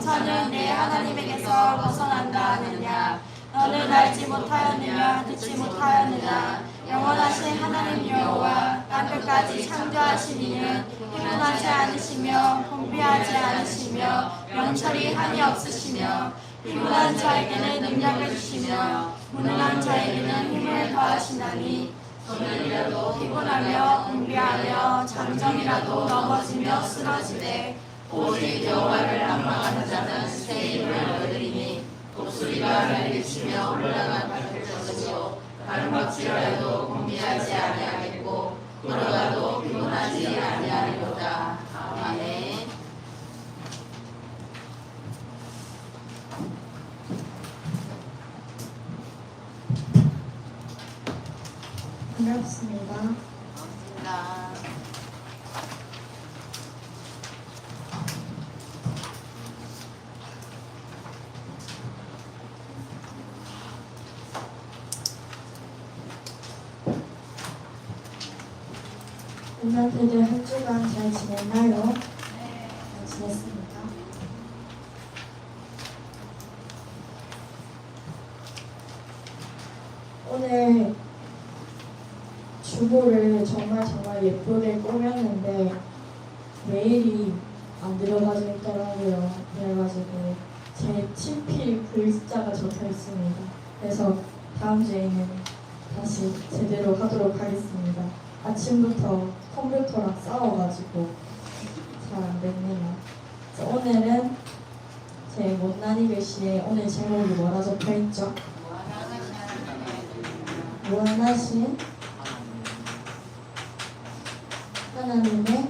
영천은 내 하나님에게서 벗어난다 하느냐. 너는 알지 못하였느냐 듣지 못하였느냐. 영원하신 하나님 여호와 땅끝까지 창조하신 이는 피곤하지 않으시며 공비하지 않으시며 명철이 한이 없으시며 피곤한 자에게는 능력을 주시며 무능한 자에게는 힘을 더하시나니 오늘이라도 피곤하며 공비하며 잠잠이라도 넘어지며 쓰러지되 오직 여호와를 앙망하는 자는 새 힘을 얻으리니 독수리가 날리치며 올라가 밟을 것이요 가름박질하여도 공비하지 아니하겠고 걸어가도 피곤하지 아니하리로다. 아멘. 반갑습니다. 반갑습니다. 멤버들 한 주간 잘 지냈나요? 잘 지냈습니다. 오늘 주보를 정말 예쁘게 꾸몄는데 메일이 안 들어가져 있더라고요. 그래가지고 제 친필 글자가 적혀 있습니다. 그래서 다음 주에는 다시 제대로 하도록 하겠습니다. 아침부터 컴퓨터랑 싸워가지고 잘 안 됐네요. 오늘은 제 못난이 글씨에 오늘 제목이 뭐라 적혀 있죠? 무한하신 하나님의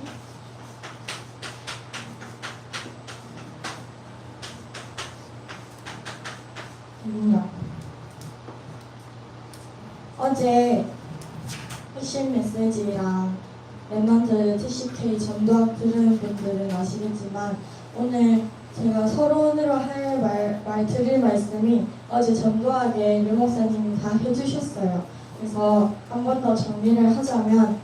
능력. 어제 핵심 메시지랑 랩넌트 TCK 전도학 들으는 분들은 아시겠지만 오늘 제가 서론으로 드릴 말씀이 어제 전도학에 류 목사님이 다 해주셨어요. 그래서 한 번 더 정리를 하자면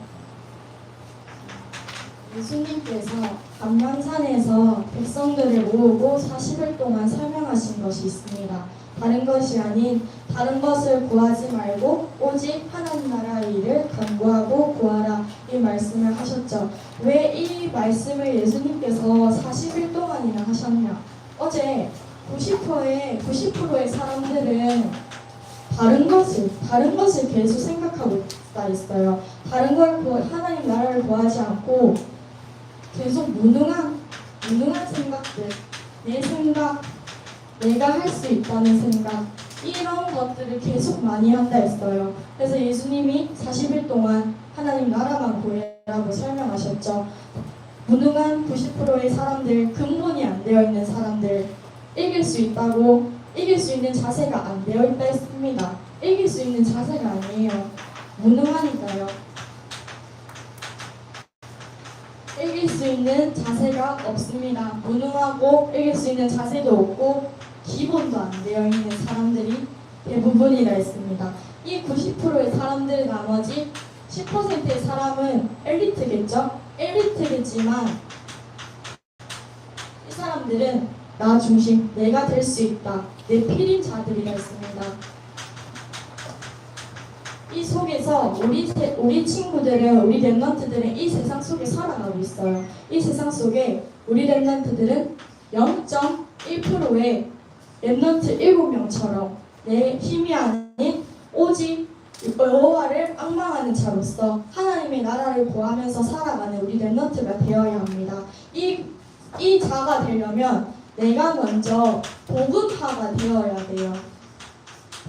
예수님께서 감람산에서 백성들을 모으고 40일 동안 설명하신 것이 있습니다. 다른 것이 아닌 다른 것을 구하지 말고 오직 하나님 나라의 일을 간구하고 구하라 이 말씀을 하셨죠. 왜 이 말씀을 예수님께서 40일 동안이나 하셨냐? 어제 90%의 사람들은 다른 것을 계속 생각하고 있어요. 다른 걸 하나님 나라를 구하지 않고 계속 무능한 생각들, 내 생각, 내가 할 수 있다는 생각, 이런 것들을 계속 많이 한다 했어요. 그래서 예수님이 40일 동안 하나님 나라만 구해라고 설명하셨죠. 무능한 90%의 사람들, 근본이 안 되어 있는 사람들, 이길 수 있다고 이길 수 있는 자세가 안 되어 있다 했습니다. 이길 수 있는 자세가 아니에요. 무능하니까요. 이길 수 있는 자세가 없습니다. 무능하고 이길 수 있는 자세도 없고 기본도 안 되어 있는 사람들이 대부분이라 했습니다. 이 90%의 사람들 나머지 10%의 사람은 엘리트겠죠? 엘리트겠지만 이 사람들은 나 중심, 내가 될 수 있다. 내 필인 자들이라 했습니다. 이 속에서 우리 친구들은, 우리 랩넌트들은 이 세상 속에 살아가고 있어요. 이 세상 속에 우리 랩넌트들은 0.1%의 랩넌트 7명처럼 내 힘이 아닌 오직 여호와를 앙망하는 자로서 하나님의 나라를 구하면서 살아가는 우리 랩넌트가 되어야 합니다. 이 자가 되려면 내가 먼저 복음화가 되어야 돼요.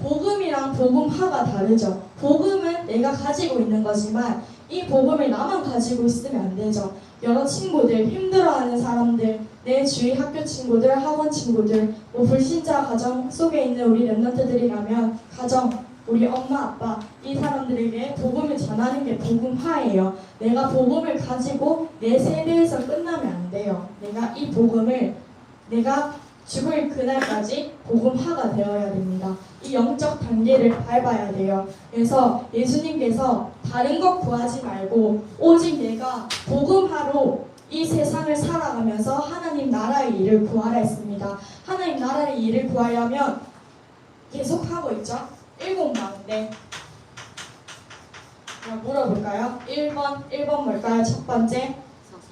복음이랑 복음화가 다르죠. 복음은 내가 가지고 있는 거지만 이 복음을 나만 가지고 있으면 안 되죠. 여러 친구들, 힘들어하는 사람들, 내 주위 학교 친구들, 학원 친구들, 불신자 가정 속에 있는 우리 랩넌트들이라면 가정, 우리 엄마, 아빠 이 사람들에게 복음을 전하는 게 복음화예요. 내가 복음을 가지고 내 세대에서 끝나면 안 돼요. 내가 이 복음을 내가 죽을 그날까지 복음화가 되어야 됩니다. 이 영적 단계를 밟아야 돼요. 그래서 예수님께서 다른 것 구하지 말고 오직 내가 복음화로 이 세상을 살아가면서 하나님 나라의 일을 구하라 했습니다. 하나님 나라의 일을 구하려면 계속하고 있죠. 일곱 망대. 물어볼까요? 1번 뭘까요? 첫 번째,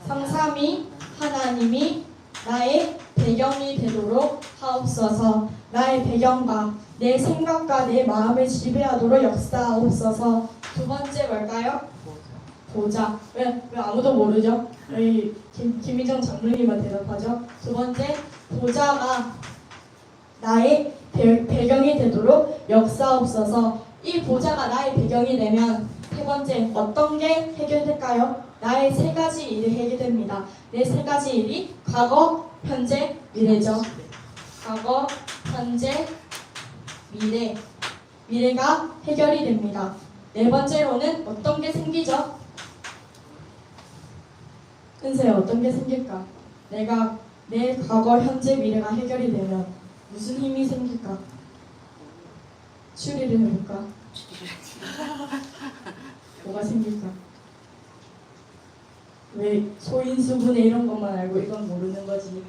성삼위 하나님이 나의 배경이 되도록 하옵소서. 나의 배경과 내 생각과 내 마음을 지배하도록 역사하옵소서. 두 번째 뭘까요? 보좌. 왜 아무도 모르죠? 여기 김희정 장로님만 대답하죠. 두 번째, 보좌가 나의 배경이 되도록 역사하옵소서. 이 보좌가 나의 배경이 되면 세 번째, 어떤 게 해결될까요? 나의 세 가지 일이 해결됩니다. 내 세 가지 일이 과거, 현재, 미래죠. 과거, 현재, 미래. 미래가 해결이 됩니다. 네 번째로는 어떤 게 생기죠? 은세야, 어떤 게 생길까? 내 과거, 현재, 미래가 해결이 되면 무슨 힘이 생길까? 추리를 해볼까? 뭐가 생길까? 왜 소인수분해 이런 것만 알고 이건 모르는 거지?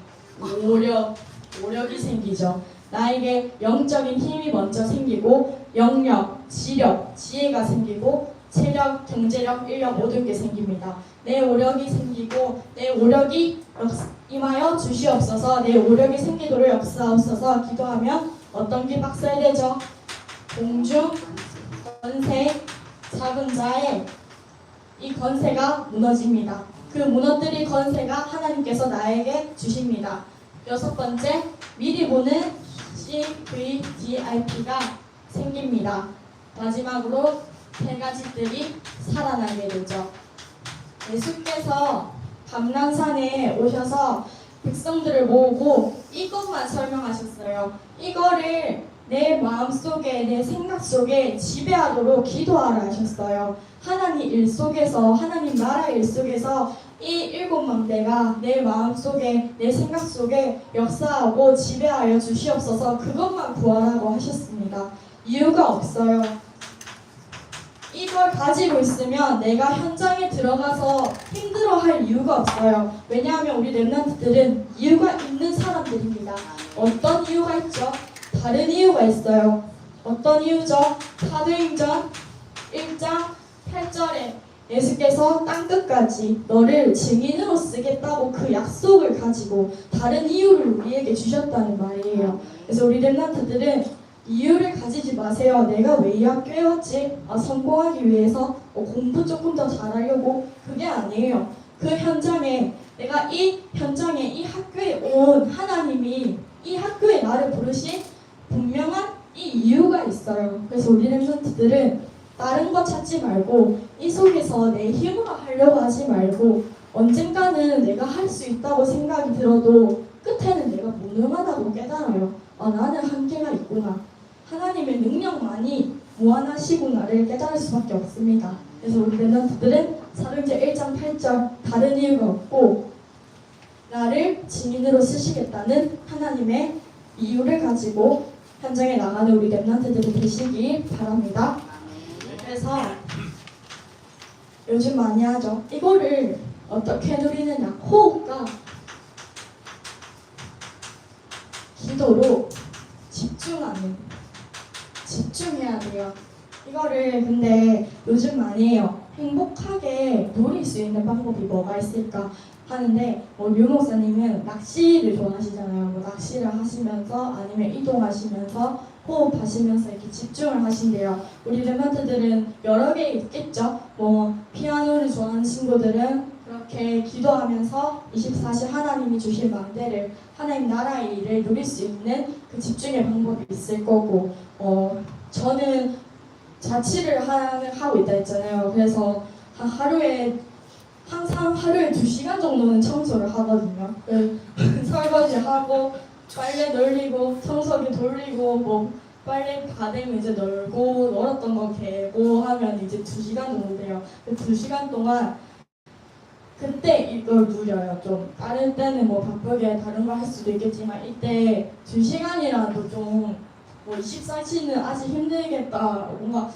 오력이 생기죠. 나에게 영적인 힘이 먼저 생기고 영력, 지력, 지혜가 생기고 체력, 경제력, 인력 모든 게 생깁니다. 내 오력이 생기고 내 오력이 임하여 주시옵소서. 내 오력이 생기도록 역사하옵소서. 기도하면 어떤 게 박살되죠? 공중, 권세, 작은 자의 이 권세가 무너집니다. 그 무너뜨릴 권세가 하나님께서 나에게 주십니다. 여섯 번째, 미리 보는 CVDIP가 생깁니다. 마지막으로 세 가지들이 살아나게 되죠. 예수께서 감람산에 오셔서 백성들을 모으고 이것만 설명하셨어요. 이거를 내 마음속에, 내 생각 속에 지배하도록 기도하라 하셨어요. 하나님 일 속에서, 하나님 나라 일 속에서 이 일곱 망대가 내 마음속에, 내 생각 속에 역사하고 지배하여 주시옵소서. 그것만 구하라고 하셨습니다. 이유가 없어요. 이걸 가지고 있으면 내가 현장에 들어가서 힘들어할 이유가 없어요. 왜냐하면 우리 렘넌트들은 이유가 있는 사람들입니다. 어떤 이유가 있죠? 다른 이유가 있어요. 어떤 이유죠? 사도행전 1장 8절에 예수께서 땅끝까지 너를 증인으로 쓰겠다고 그 약속을 가지고 다른 이유를 우리에게 주셨다는 말이에요. 그래서 우리 렘넌트들은 이유를 가지지 마세요. 내가 왜 이 학교에 왔지? 성공하기 위해서 공부 조금 더 잘하려고. 그게 아니에요. 그 현장에 내가 이 현장에 이 학교에 온 하나님이 이 학교에 나를 부르신 분명한 이 이유가 있어요. 그래서 우리 렘넌트들은 다른 거 찾지 말고 이 속에서 내 힘으로 하려고 하지 말고 언젠가는 내가 할 수 있다고 생각이 들어도 끝에는 내가 무능하다고 깨달아요. 나는 한계가 있구나. 하나님의 능력만이 무한하시구나를 깨달을 수밖에 없습니다. 그래서 우리 렘넌트들은 사도행전 1장 8절 다른 이유가 없고 나를 증인으로 쓰시겠다는 하나님의 이유를 가지고 현장에 나가는 우리 렘넌트들이 되시길 바랍니다. 그래서 요즘 많이 하죠. 이거를 어떻게 누리느냐? 호흡과 기도로 집중해야 돼요. 이거를 근데 요즘 많이 해요. 행복하게 누릴 수 있는 방법이 뭐가 있을까 하는데 류 목사님은 낚시를 좋아하시잖아요. 낚시를 하시면서 아니면 이동하시면서 호흡하시면서 이렇게 집중을 하신대요. 우리 렘넌트들은 여러 개 있겠죠. 피아노를 좋아하는 친구들은 그렇게 기도하면서 24시 하나님이 주신 망대를 하나님 나라의 일을 누릴 수 있는 그 집중의 방법이 있을 거고 저는 자취를 하고 있다 했잖아요. 그래서 항상 하루에 2시간 정도는 청소를 하거든요. 설거지하고 빨래 널리고 청소기 돌리고 빨래 다 되면 이제 널고 널었던 거 개고 하면 이제 2시간 정도 돼요. 그 2시간 동안 그때 이걸 누려요. 좀 다른 때는 바쁘게 다른 거 할 수도 있겠지만 이때 2시간이라도 좀 뭐 24시는 아직 힘들겠다. 뭔가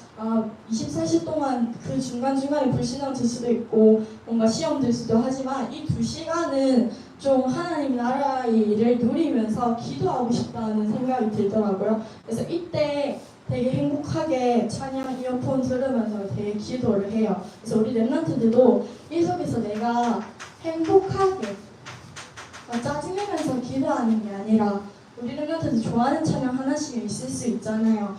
24시 동안 그 중간중간에 불신앙 들 수도 있고 뭔가 시험 들 수도 하지만 이 2시간은 좀 하나님 나라의 일을 누리면서 기도하고 싶다는 생각이 들더라고요. 그래서 이때 되게 행복하게 찬양 이어폰 들으면서 되게 기도를 해요. 그래서 우리 랩런트들도 이 속에서 내가 행복하게 짜증내면서 기도하는 게 아니라 우리 랩런트들 좋아하는 찬양 하나씩 있을 수 있잖아요.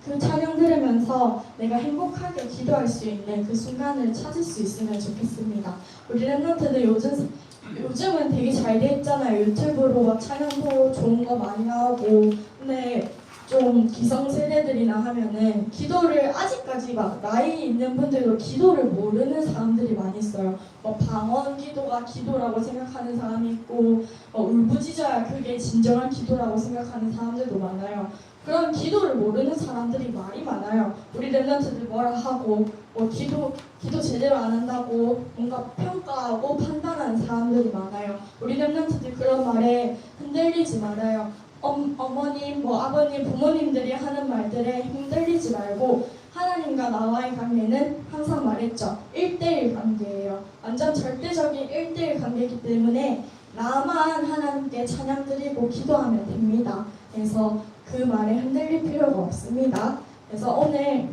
그 찬양 들으면서 내가 행복하게 기도할 수 있는 그 순간을 찾을 수 있으면 좋겠습니다. 우리 랩런트들 요즘은 되게 잘 돼 있잖아요. 유튜브로 막 찬양도 좋은 거 많이 나오고. 근데 좀 기성세대들이나 하면은 기도를 아직까지 막 나이 있는 분들도 기도를 모르는 사람들이 많이 있어요. 뭐 방언 기도가 기도라고 생각하는 사람이 있고 울부짖어야 그게 진정한 기도라고 생각하는 사람들도 많아요. 그런 기도를 모르는 사람들이 말이 많아요. 우리 랩런트들 뭐라 하고 뭐 기도 제대로 안 한다고 뭔가 평가하고 판단하는 사람들이 많아요. 우리 랩런트들 그런 말에 흔들리지 말아요. 어머님, 뭐 아버님, 부모님들이 하는 말들에 흔들리지 말고 하나님과 나와의 관계는 항상 말했죠. 1대1 관계예요. 완전 절대적인 1대1 관계이기 때문에 나만 하나님께 찬양 드리고 기도하면 됩니다. 그래서 그 말에 흔들릴 필요가 없습니다. 그래서 오늘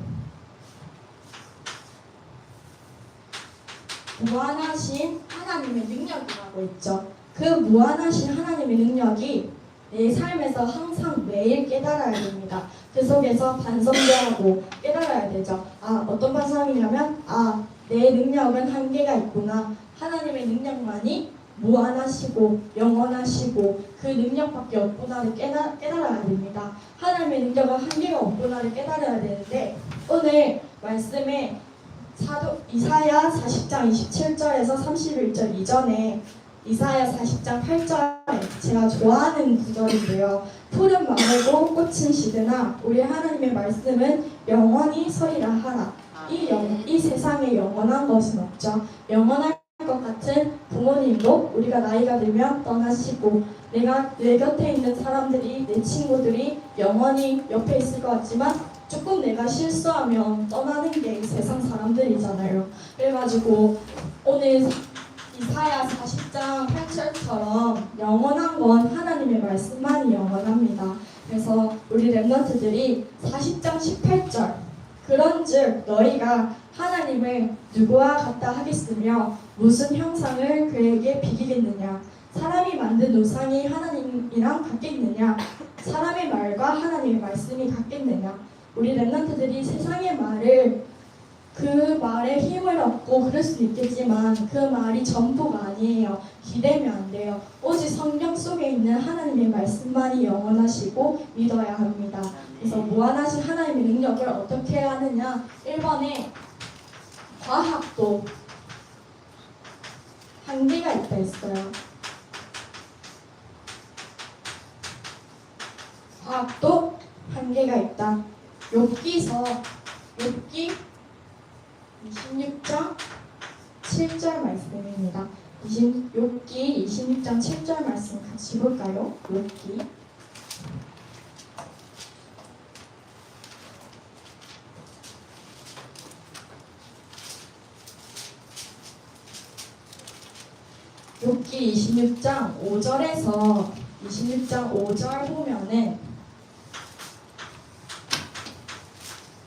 무한하신 하나님의 능력이라고 있죠. 그 무한하신 하나님의 능력이 내 삶에서 항상 매일 깨달아야 됩니다. 그 속에서 반성하고 깨달아야 되죠. 어떤 반성이냐면 내 능력은 한계가 있구나. 하나님의 능력만이 무한하시고 영원하시고 그 능력밖에 없구나를 깨달아야 됩니다. 하나님의 능력은 한계가 없구나를 깨달아야 되는데 오늘 말씀에 이사야 40장 27절에서 31절 이전에 이사야 40장 8절에 제가 좋아하는 구절인데요. 푸른 마르고 꽃은 시드나 우리 하나님의 말씀은 영원히 서리라 하라. 이 세상에 영원한 것은 없죠. 영원할 것 같은 부모님도 우리가 나이가 들면 떠나시고 내 곁에 있는 사람들이 내 친구들이 영원히 옆에 있을 것 같지만 조금 내가 실수하면 떠나는 게 세상 사람들이잖아요. 그래가지고 오늘 이사야 40장 8절처럼 영원한 건 하나님의 말씀만이 영원합니다. 그래서 우리 랩런트들이 40장 18절 그런즉 너희가 하나님을 누구와 같다 하겠으며 무슨 형상을 그에게 비기겠느냐. 사람이 만든 우상이 하나님이랑 같겠느냐. 사람의 말과 하나님의 말씀이 같겠느냐. 우리 랩런트들이 세상의 말을 그 말에 힘을 얻고 그럴 수도 있겠지만 그 말이 전부가 아니에요. 기대면 안 돼요. 오직 성경 속에 있는 하나님의 말씀만이 영원하시고 믿어야 합니다. 그래서 무한하신 하나님의 능력을 어떻게 하느냐. 1번에 과학도 한계가 있다 했어요. 과학도 한계가 있다. 욥기 26장 7절 말씀입니다. 욥기 26장 7절 말씀 같이 볼까요? 욥기 26장 5절에서 26장 5절 보면은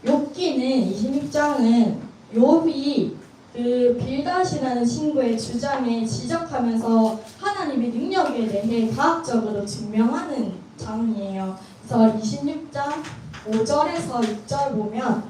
욥기는 26장은 욥이 그 빌닷이라는 친구의 주장에 지적하면서 하나님의 능력에 대해 과학적으로 증명하는 장이에요. 그래서 26장 5절에서 6절 보면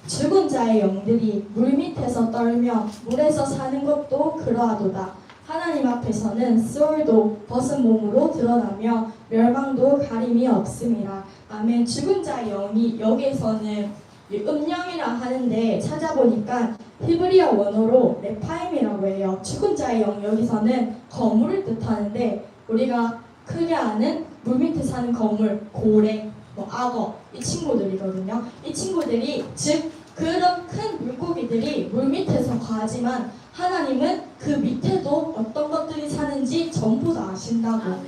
죽은 자의 영들이 물 밑에서 떨며 물에서 사는 것도 그러하도다. 하나님 앞에서는 수월도 벗은 몸으로 드러나며 멸망도 가림이 없음이라. 아멘. 죽은 자의 영이 여기에서는 음령이라 하는데 찾아보니까 히브리어 원어로 레파임이라고 해요. 죽은 자의 영 여기서는 거물을 뜻하는데 우리가 크게 아는 물 밑에 사는 거물, 고래, 악어 이 친구들이거든요. 이 친구들이 즉 그런 큰 물고기들이 물 밑에서 거하지만 하나님은 그 밑에도 어떤 것들이 사는지 전부 다 아신다고.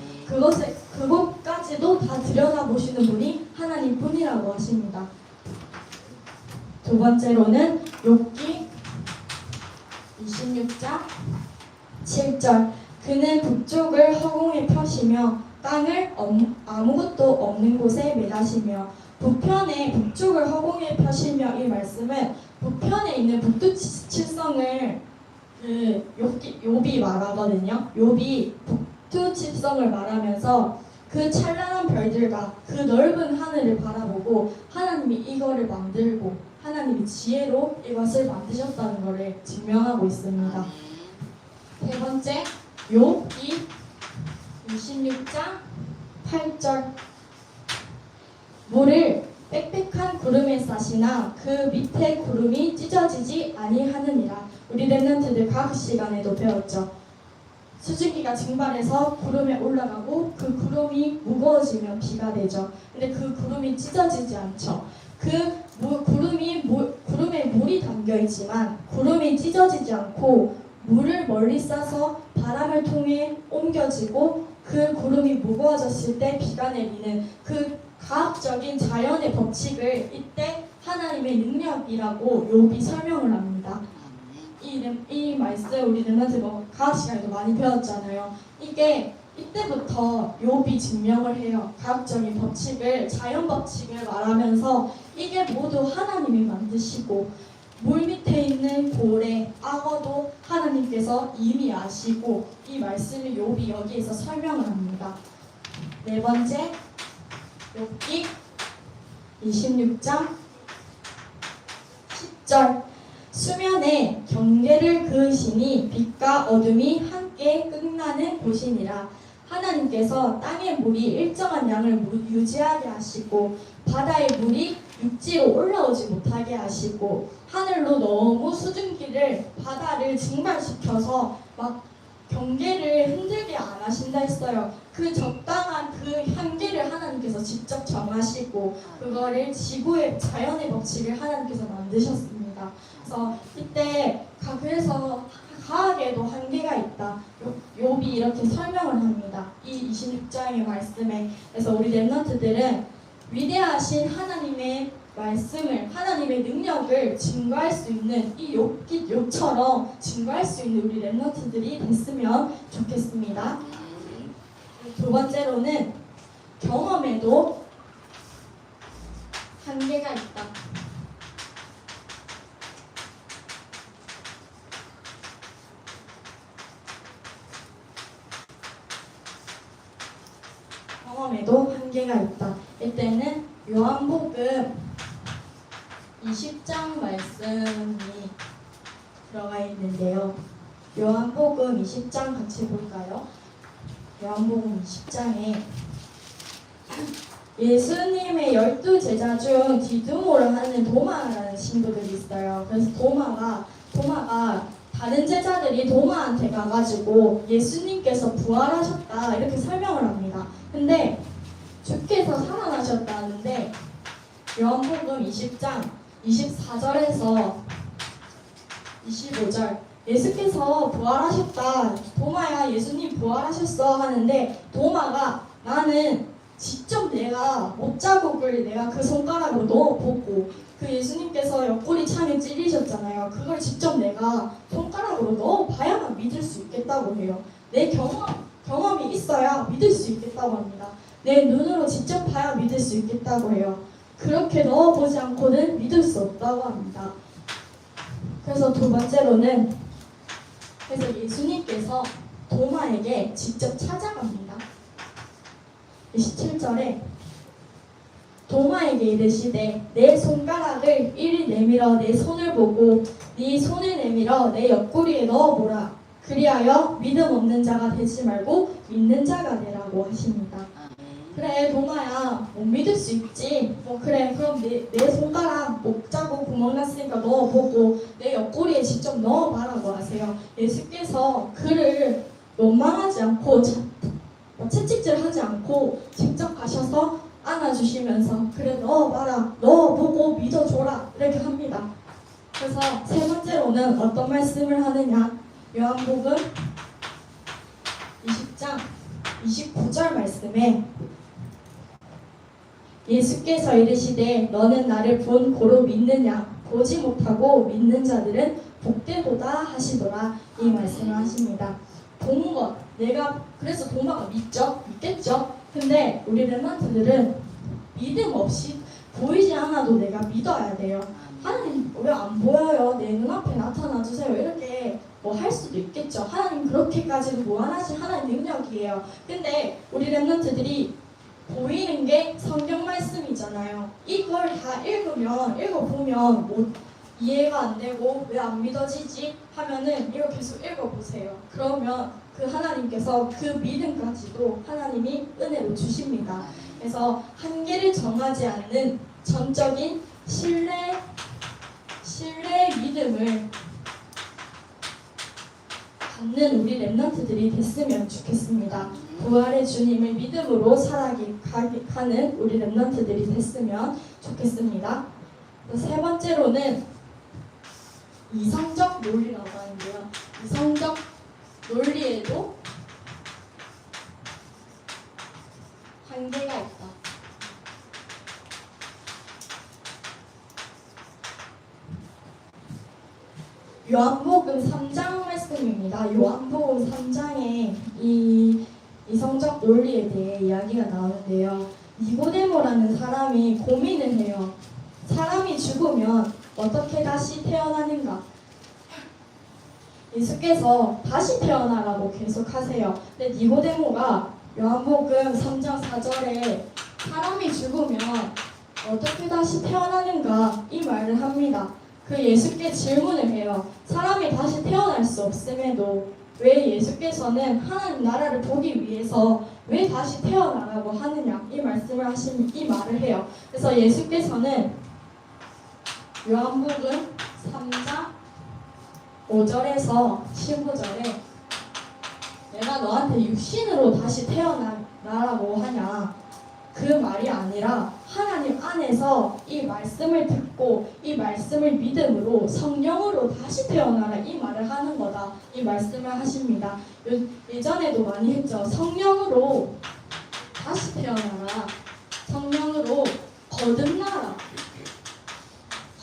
그것까지 것까지도 다 들여다보시는 분이 하나님뿐이라고 하십니다. 두 번째로는 욥기 26장 7절 그는 북쪽을 허공에 펴시며 땅을 아무것도 없는 곳에 매다시며 북쪽을 허공에 펴시며 이 말씀은 북편에 있는 북두칠성을 욥이 말하거든요. 욥이 북두칠성을 말하면서 그 찬란한 별들과 그 넓은 하늘을 바라보고 하나님이 이거를 만들고 하나님이 지혜로 이것을 만드셨다는 것을 증명하고 있습니다. 세 번째, 욥기 26장 8절 물을 빽빽한 구름에 싸시나 그 밑에 구름이 찢어지지 아니하느니라. 우리 랩런트들 과학 시간에도 배웠죠. 수증기가 증발해서 구름에 올라가고 그 구름이 무거워지면 비가 되죠. 근데 그 구름이 찢어지지 않죠. 구름에 물이 담겨 있지만 구름이 찢어지지 않고 물을 멀리 싸서 바람을 통해 옮겨지고 그 구름이 무거워졌을 때 비가 내리는 그 과학적인 자연의 법칙을 이때 하나님의 능력이라고 욥이 설명을 합니다. 이 말씀 우리 랩런트 과학 시간에도 많이 배웠잖아요. 이게 이때부터 욥이 증명을 해요. 과학적인 법칙을, 자연 법칙을 말하면서 이게 모두 하나님이 만드시고 물 밑에 있는 고래, 악어도 하나님께서 이미 아시고 이 말씀을 욥이 여기에서 설명을 합니다. 네 번째, 욥기 26장 10절 수면에 경계를 그으시니 빛과 어둠이 함께 끝나는 곳이니라. 하나님께서 땅의 물이 일정한 양을 유지하게 하시고 바다의 물이 육지로 올라오지 못하게 하시고 하늘로 너무 수증기를 바다를 증발시켜서 막 경계를 흔들게 안 하신다 했어요. 그 적당한 그 한계를 하나님께서 직접 정하시고 그거를 지구의 자연의 법칙을 하나님께서 만드셨습니다. 그래서 이때 그래서 과학에도 한계가 있다. 욥이 이렇게 설명을 합니다. 이 26장의 말씀에. 그래서 우리 랩런트들은 위대하신 하나님의 말씀을, 하나님의 능력을 증거할 수 있는 이 욥처럼 증거할 수 있는 우리 랩런트들이 됐으면 좋겠습니다. 두 번째로는 경험에도 한계가 있다. 경험에도 한계가 있다. 이때는 요한복음 20장 말씀이 들어가 있는데요. 요한복음 20장 같이 볼까요? 요한복음 20장에 예수님의 12제자 중 디두모를 하는 도마라는 신부들이 있어요. 그래서 도마가 다른 제자들이 도마한테 가가지고 예수님께서 부활하셨다 이렇게 설명을 합니다. 근데 주께서 살아나셨다는데 요한복음 20장 24절에서 25절 예수께서 부활하셨다. 도마야 예수님 부활하셨어 하는데 도마가 나는 직접 내가 못자국을 내가 그 손가락으로 넣어보고 그 예수님께서 옆구리 참에 찔리셨잖아요. 그걸 직접 내가 손가락으로 넣어봐야만 믿을 수 있겠다고 해요. 내 경험이 있어야 믿을 수 있겠다고 합니다. 내 눈으로 직접 봐야 믿을 수 있겠다고 해요. 그렇게 넣어보지 않고는 믿을 수 없다고 합니다. 그래서 두 번째로는 그래서 예수님께서 도마에게 직접 찾아갑니다. 27절에 도마에게 이르시되 내 손가락을 이리 내밀어 내 손을 보고 네 손을 내밀어 내 옆구리에 넣어보라. 그리하여 믿음 없는 자가 되지 말고 믿는 자가 되라고 하십니다. 그래 도마야 못 믿을 수 있지. 그래 그럼 내 손가락 목자국 구멍 났으니까 넣어보고 내 옆구리에 직접 넣어봐라고 하세요. 예수께서 그를 원망하지 않고 채찍질하지 않고 직접 가셔서 안아주시면서 그래 넣어봐라 넣어보고 믿어줘라 이렇게 합니다. 그래서 세 번째로는 어떤 말씀을 하느냐 요한복음 20장 29절 말씀에 예수께서 이르시되 너는 나를 본 고로 믿느냐 보지 못하고 믿는 자들은 복되도다 하시더라. 이 말씀을 하십니다. 본 것, 내가 그래서 도마가 믿겠죠? 근데 우리 렘넌트들은 믿음 없이 보이지 않아도 내가 믿어야 돼요. 하나님 왜 안 보여요? 내 눈앞에 나타나 주세요. 이렇게 뭐 할 수도 있겠죠. 하나님 그렇게까지도 무한하신 하나님 능력이에요. 근데 우리 렘넌트들이 보이는 게 성경 말씀이잖아요. 이걸 다 읽어보면 뭐 이해가 안 되고 왜 안 믿어지지 하면은 이거 계속 읽어보세요. 그러면 그 하나님께서 그 믿음까지도 하나님이 은혜로 주십니다. 그래서 한계를 정하지 않는 전적인 신뢰의 믿음을 갖는 우리 렘넌트들이 됐으면 좋겠습니다. 부활의 주님을 믿음으로 살아가는 우리 렘넌트들이 됐으면 좋겠습니다. 세 번째로는 이성적 논리라고 하는데요. 이성적 논리에도 한계가 없다. 요한복음 3장 말씀입니다. 요한복음 3장에 이 이성적 논리에 대해 이야기가 나오는데요. 니고데모라는 사람이 고민을 해요. 사람이 죽으면 어떻게 다시 태어나는가? 예수께서 다시 태어나라고 계속 하세요. 근데 니고데모가 요한복음 3장 4절에 사람이 죽으면 어떻게 다시 태어나는가? 이 말을 합니다. 그 예수께 질문을 해요. 사람이 다시 태어날 수 없음에도 왜 예수께서는 하나님 나라를 보기 위해서 왜 다시 태어나라고 하느냐? 이 말을 해요. 그래서 예수께서는 요한복음 3장 5절에서 15절에 내가 너한테 육신으로 다시 태어나라고 하냐? 그 말이 아니라 하나님 안에서 이 말씀을 듣고 이 말씀을 믿음으로 성령으로 다시 태어나라 이 말을 하는 거다. 이 말씀을 하십니다. 예전에도 많이 했죠. 성령으로 다시 태어나라. 성령으로 거듭나라.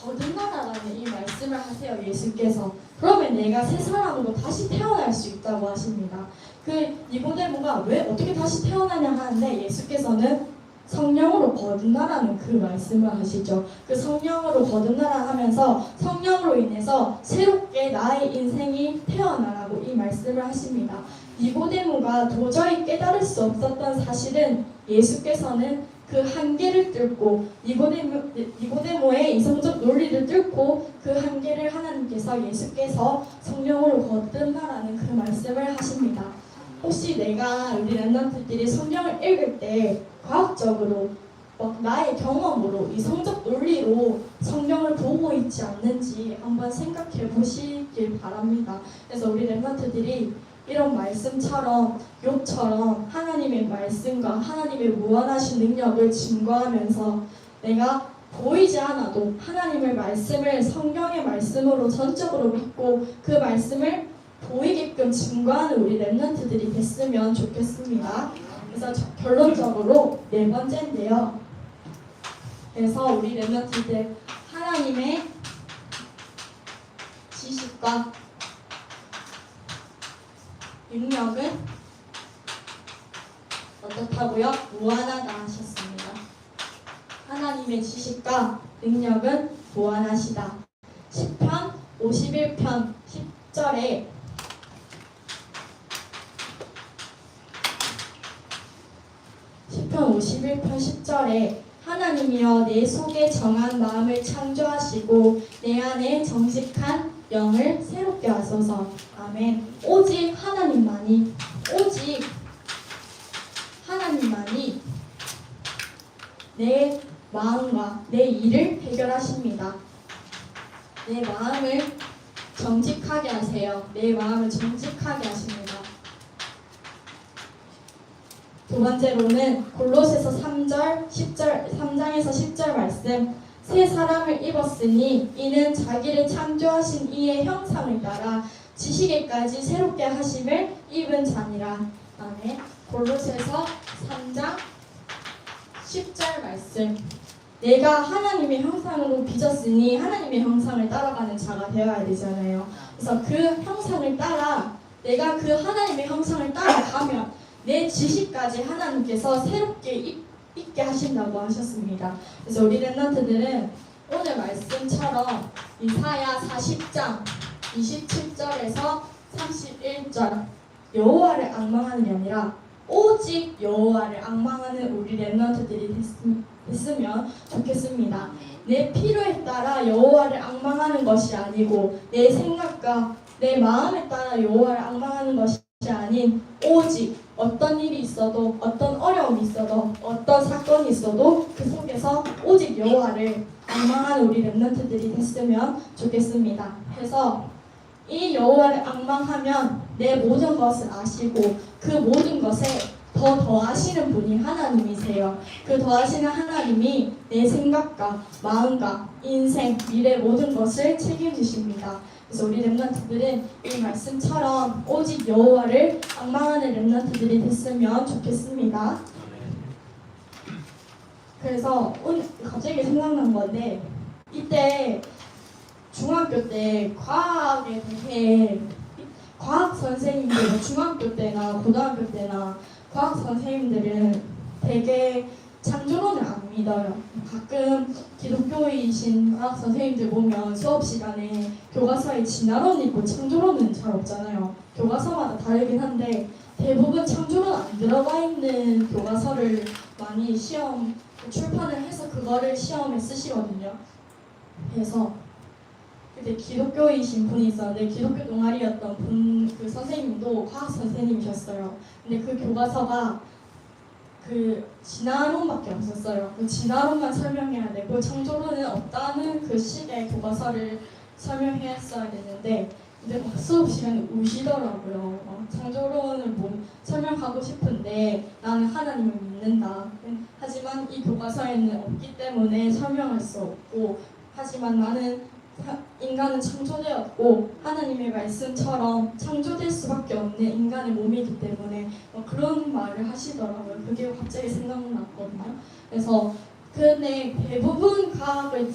거듭나라라는 이 말씀을 하세요. 예수께서. 그러면 내가 새 사람으로 다시 태어날 수 있다고 하십니다. 그 니고데모가 왜 어떻게 다시 태어나냐 하는데 예수께서는 성령으로 거듭나라는 그 말씀을 하시죠. 그 성령으로 거듭나라 하면서 성령으로 인해서 새롭게 나의 인생이 태어나라고 이 말씀을 하십니다. 니고데모가 도저히 깨달을 수 없었던 사실은 예수께서는 그 한계를 뚫고 니고데모의 이성적 논리를 뚫고 그 한계를 하나님께서 예수께서 성령으로 거듭나라는 그 말씀을 하십니다. 혹시 내가 우리 렘넌트들이 성경을 읽을 때 과학적으로 나의 경험으로 이성적 논리로 성경을 보고 있지 않는지 한번 생각해 보시길 바랍니다. 그래서 우리 렘넌트들이 이런 말씀처럼 욥처럼 하나님의 말씀과 하나님의 무한하신 능력을 증거하면서 내가 보이지 않아도 하나님의 말씀을 성경의 말씀으로 전적으로 믿고 그 말씀을 보이게끔 증거하는 우리 렘넌트들이 됐으면 좋겠습니다. 그래서 결론적으로 네 번째인데요. 그래서 우리 렘넌트들 하나님의 지식과 능력은 어떻다고요? 무한하다 하셨습니다. 하나님의 지식과 능력은 무한하시다. 시편 51편 10절에 시편 51편 10절에 하나님이여 내 속에 정한 마음을 창조하시고 내 안에 정직한 영을 새롭게 하소서. 아멘. 오직 하나님만이 내 마음과 내 일을 해결하십니다. 내 마음을 정직하게 하세요. 내 마음을 정직하게 하십니다. 두 번째로는 골로새서 3장에서 10절 말씀. 새 사람을 입었으니 이는 자기를 창조하신 이의 형상을 따라 지식에까지 새롭게 하심을 입은 자니라. 아멘. 골로새서 3장 10절 말씀. 내가 하나님의 형상으로 빚었으니 하나님의 형상을 따라가는 자가 되어야 되잖아요. 그래서 그 형상을 따라 내가 그 하나님의 형상을 따라가면 내 지식까지 하나님께서 새롭게 있게 하신다고 하셨습니다. 그래서 우리 렘넌트들은 오늘 말씀처럼 이사야 40장 27절에서 31절 여호와를 앙망하는 게 아니라 오직 여호와를 앙망하는 우리 렘넌트들이 됐으면 좋겠습니다. 내 필요에 따라 여호와를 앙망하는 것이 아니고 내 생각과 내 마음에 따라 여호와를 앙망하는 것이 아닌 오직 어떤 일이 있어도 어떤 어려움이 있어도 어떤 사건이 있어도 그 속에서 오직 여호와를 앙망하는 우리 렘넌트들이 됐으면 좋겠습니다. 그래서 이 여호와를 앙망하면 내 모든 것을 아시고 그 모든 것에 더 더하시는 분이 하나님이세요. 그 더하시는 하나님이 내 생각과 마음과 인생, 미래 모든 것을 책임지십니다. 그래서 우리 렘넌트들은 이 말씀처럼 오직 여호와를 앙망하는 렘넌트들이 됐으면 좋겠습니다. 그래서 오늘 갑자기 생각난 건데 이때 중학교 때 과학에 대해 과학 선생님들 중학교 때나 고등학교 때나 과학 선생님들은 되게 창조론을 안 믿어요. 가끔 기독교이신 과학 선생님들 보면 수업 시간에 교과서에 진화론 있고 창조론은 잘 없잖아요. 교과서마다 다르긴 한데 대부분 창조론 안 들어가 있는 교과서를 많이 시험 출판을 해서 그거를 시험에 쓰시거든요. 그래서 그때 기독교이신 분이 있었는데 기독교 동아리였던 분 그 선생님도 과학 선생님이셨어요. 근데 그 교과서가 그 진화론밖에 없었어요. 그 진화론만 설명해야 되고 창조론은 없다는 그 식의 교과서를 설명했어야 되는데 근데 막 수업 시간에 우시더라고요. 창조론을 뭐 설명하고 싶은데 나는 하나님을 믿는다. 하지만 이 교과서에는 없기 때문에 설명할 수 없고 하지만 나는 인간은 창조되었고 하나님의 말씀처럼 창조될 수밖에 없는 인간의 몸이기 때문에 그런 말을 하시더라고요. 그게 갑자기 생각났거든요. 그래서 근데 대부분 과학을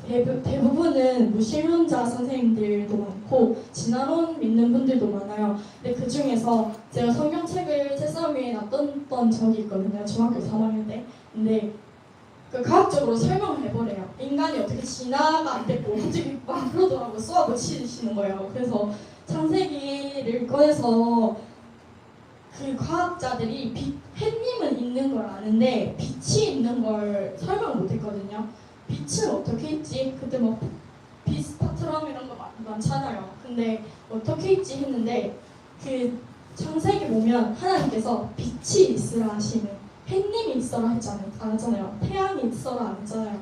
대부분은 무신론자 선생님들도 많고 진화론 믿는 분들도 많아요. 근데 그 중에서 제가 성경책을 책상 위에 놨던 적이 있거든요. 중학교 3학년 때. 근데 그 과학적으로 설명을 해보래요. 인간이 어떻게 진화가 안 됐고 갑자기 막 그러더라고요. 수학을 치시는 거예요. 그래서 창세기를 꺼내서 그 과학자들이 햇님은 있는 걸 아는데 빛이 있는 걸 설명을 못했거든요. 빛은 어떻게 있지? 그때 뭐 비스파트럼 이런 거 많잖아요. 근데 어떻게 있지 했는데 그 창세기 보면 하나님께서 빛이 있으라 하시는 햇님이 있어라 하잖아요. 태양이 있어라 안 했잖아요.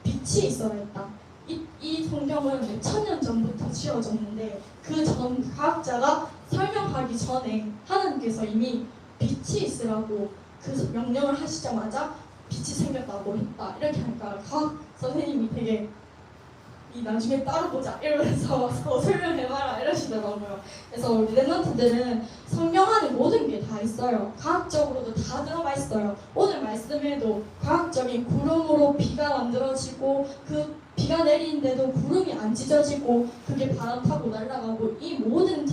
빛이 있어라 했다. 이 성경은 몇 천 년 전부터 지어졌는데 그 전 과학자가 설명하기 전에 하나님께서 이미 빛이 있으라고 그 명령을 하시자마자 빛이 생겼다고 했다. 이렇게 하니까 과학 선생님이 되게 이 나중에 따로 보자 이러면서 설명해봐라 이러시더라고요. 그래서 우리 렘넌트들은 성경 안에 모든 게 다 있어요. 과학적으로도 다 들어가 있어요. 오늘 말씀에도 과학적인 구름으로 비가 만들어지고 그 비가 내리는데도 구름이 안 찢어지고 그게 바람 타고 날아가고 이 모든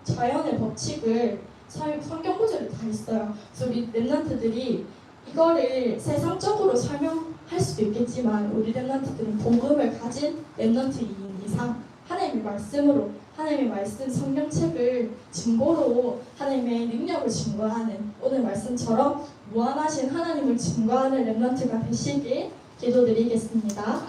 자연의 법칙을 성경 구절에 다 있어요. 그래서 우리 렘넌트들이 이거를 세상적으로 설명할 수도 있겠지만 우리 렘넌트들은 복음을 가진 렘넌트인 이상 하나님의 말씀으로 하나님의 말씀 성경책을 증거로 하나님의 능력을 증거하는 오늘 말씀처럼 무한하신 하나님을 증거하는 렘넌트가 되시길 기도드리겠습니다.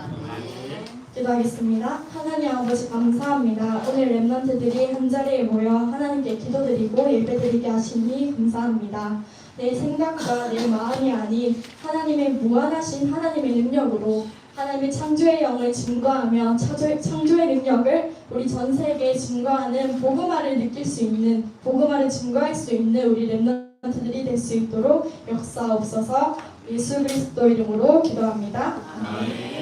기도하겠습니다. 하나님 아버지 감사합니다. 오늘 렘넌트들이 한자리에 모여 하나님께 기도드리고 예배드리게 하시니 감사합니다. 내 생각과 내 마음이 아닌 하나님의 무한하신 하나님의 능력으로 하나님의 창조의 영을 증거하며 창조의 능력을 우리 전 세계에 증거하는 복음화를 느낄 수 있는 복음화를 증거할 수 있는 우리 렘넌트들이 될 수 있도록 역사하옵소서. 예수 그리스도 이름으로 기도합니다. 아멘.